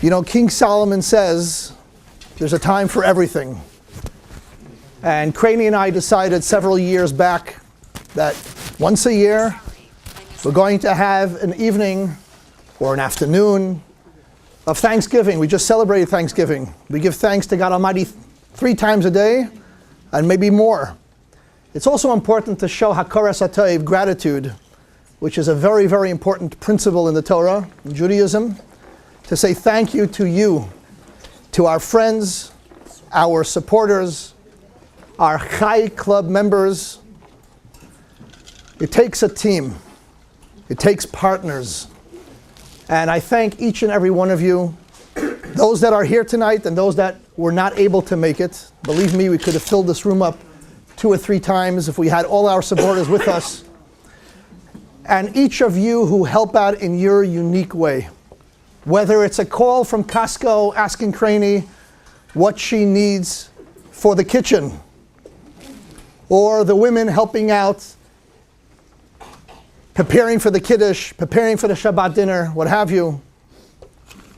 You know, King Solomon says there's a time for everything. And Craney and I decided several years back that once a year we're going to have an evening or an afternoon of Thanksgiving. We just celebrated Thanksgiving. We give thanks to God Almighty 3 times a day and maybe more. It's also important to show Hakaras HaTov, gratitude, which is a very, very important principle in the Torah, in Judaism, to say thank you to you, to our friends, our supporters, our Chai Club members. It takes a team. It takes partners. And I thank each and every one of you, those that are here tonight and those that were not able to make it. Believe me, we could have filled this room up 2 or 3 times if we had all our supporters with us. And each of you who help out in your unique way. Whether it's a call from Costco asking Craney what she needs for the kitchen, or the women helping out, preparing for the Kiddush, preparing for the Shabbat dinner, what have you,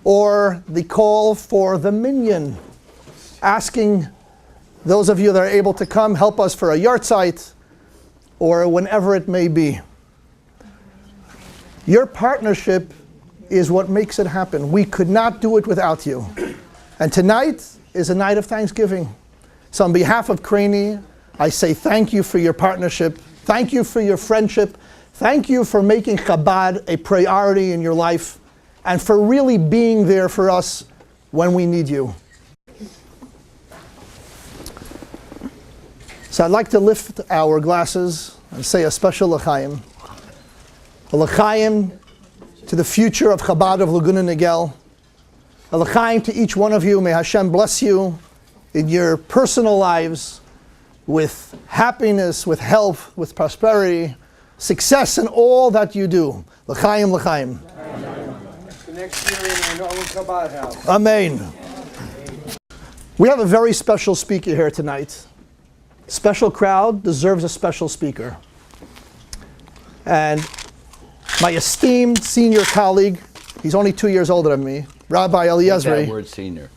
or the call for the minyan, asking those of you that are able to come, help us for a yahrzeit, or whenever it may be. Your partnership is what makes it happen. We could not do it without you. And tonight is a night of Thanksgiving. So on behalf of Craney, I say thank you for your partnership. Thank you for your friendship. Thank you for making Chabad a priority in your life and for really being there for us when we need you. So I'd like to lift our glasses and say a special l'chaim. A l'chaim to the future of Chabad of Laguna, Niguel. A l'chaim to each one of you. May Hashem bless you in your personal lives with happiness, with health, with prosperity, success in all that you do. L'chaim, l'chaim. The next year in our own Chabad house. Amen. We have a very special speaker here tonight. Special crowd deserves a special speaker. And my esteemed senior colleague, he's only 2 years older than me, Rabbi Eliezer. That word senior.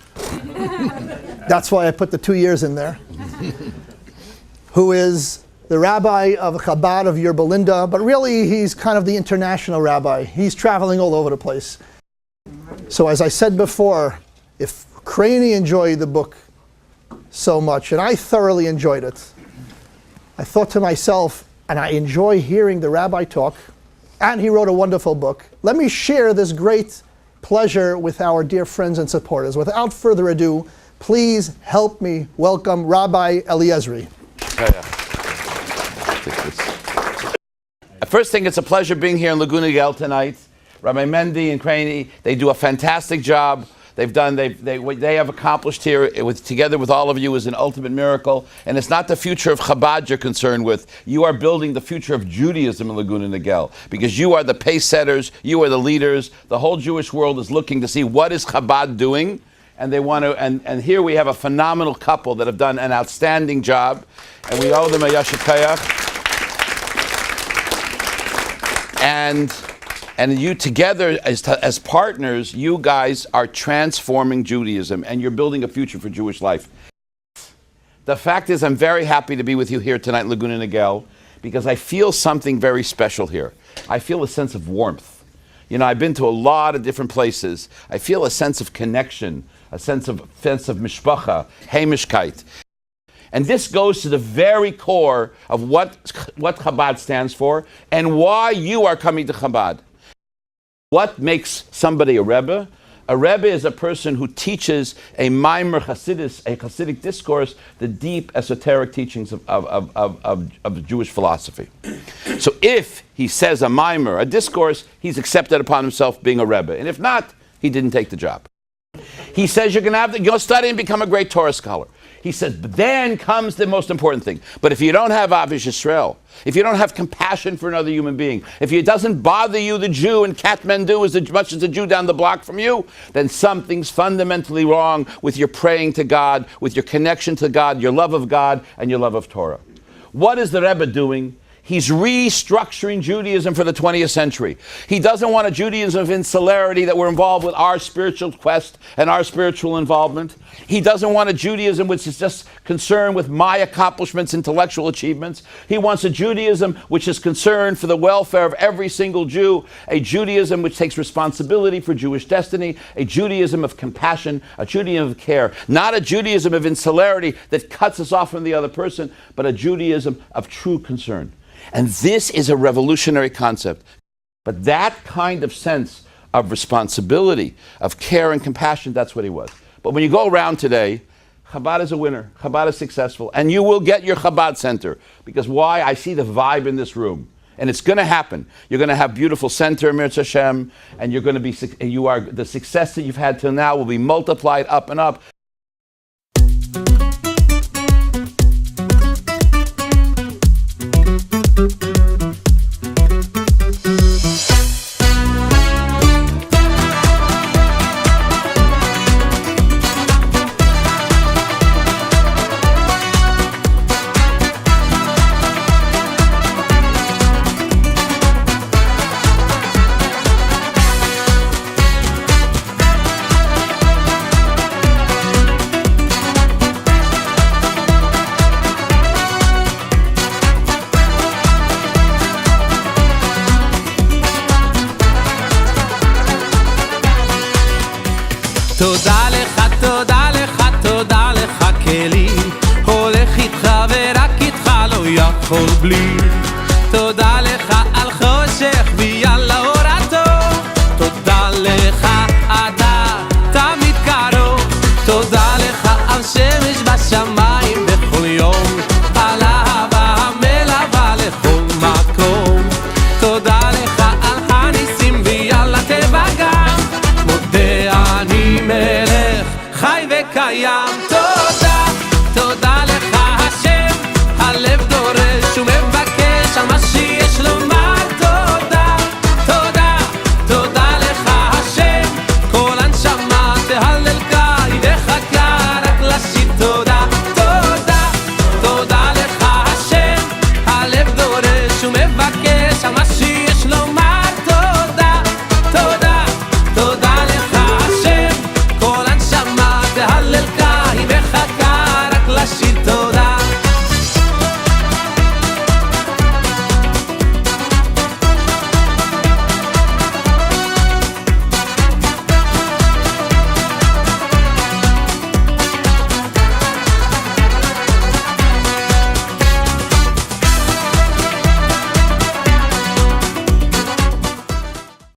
That's why I put the 2 years in there. Who is the rabbi of Chabad of Yerba Linda, but really he's kind of the international rabbi. He's traveling all over the place. So as I said before, if Craney enjoyed the book so much, and I thoroughly enjoyed it, I thought to myself, and I enjoy hearing the rabbi talk, and he wrote a wonderful book. Let me share this great pleasure with our dear friends and supporters. Without further ado, please help me welcome Rabbi Eliezer. First thing, it's a pleasure being here in Laguna Niguel tonight. Rabbi Mendy and Craney, they do a fantastic job. What they have accomplished here together with all of you is an ultimate miracle. And it's not the future of Chabad you're concerned with. You are building the future of Judaism in Laguna Niguel, because you are the pace setters, you are the leaders. The whole Jewish world is looking to see what is Chabad doing. And they want to, and here we have a phenomenal couple that have done an outstanding job, and we owe them a yasher koach. And you together as partners, you guys are transforming Judaism, and you're building a future for Jewish life. The fact is, I'm very happy to be with you here tonight in Laguna Niguel, because I feel something very special here. I feel a sense of warmth. You know, I've been to a lot of different places. I feel a sense of connection, a sense of mishpacha, heimishkeit. And this goes to the very core of what Chabad stands for and why you are coming to Chabad. What makes somebody a Rebbe? A Rebbe is a person who teaches a Maimer Hasidus, a Hasidic discourse, the deep esoteric teachings of Jewish philosophy. So if he says a Maimer, a discourse, he's accepted upon himself being a Rebbe. And if not, he didn't take the job. He says you're going to study and become a great Torah scholar. He says, but then comes the most important thing. But if you don't have Avish Yisrael, if you don't have compassion for another human being, if it doesn't bother you, the Jew in Kathmandu, as much as the Jew down the block from you, then something's fundamentally wrong with your praying to God, with your connection to God, your love of God, and your love of Torah. What is the Rebbe doing? He's restructuring Judaism for the 20th century. He doesn't want a Judaism of insularity that we're involved with our spiritual quest and our spiritual involvement. He doesn't want a Judaism which is just concerned with my accomplishments, intellectual achievements. He wants a Judaism which is concerned for the welfare of every single Jew, a Judaism which takes responsibility for Jewish destiny, a Judaism of compassion, a Judaism of care, not a Judaism of insularity that cuts us off from the other person, but a Judaism of true concern. And this is a revolutionary concept. But that kind of sense of responsibility, of care and compassion, that's what he was. But when you go around today, Chabad is a winner. Chabad is successful. And you will get your Chabad center. Because why? I see the vibe in this room. And it's going to happen. You're going to have beautiful center, Mirza Hashem, and you're going to be, the success that you've had till now will be multiplied up and up. תודה לך, תודה לך, תודה לך כלי הולך איתך ורק איתך לא יכול בלי תודה לך על חושך ויאללה אור הטוב תודה לך, אתה תמיד קרוב תודה לך על שמש בשמיים בכל יום על אהבה המלווה לכל מקום תודה לך על הניסים ויאללה טבע גם מודה אני מלך חי וקיים תודה, תודה לך השם הלב דורש ומבקש על מה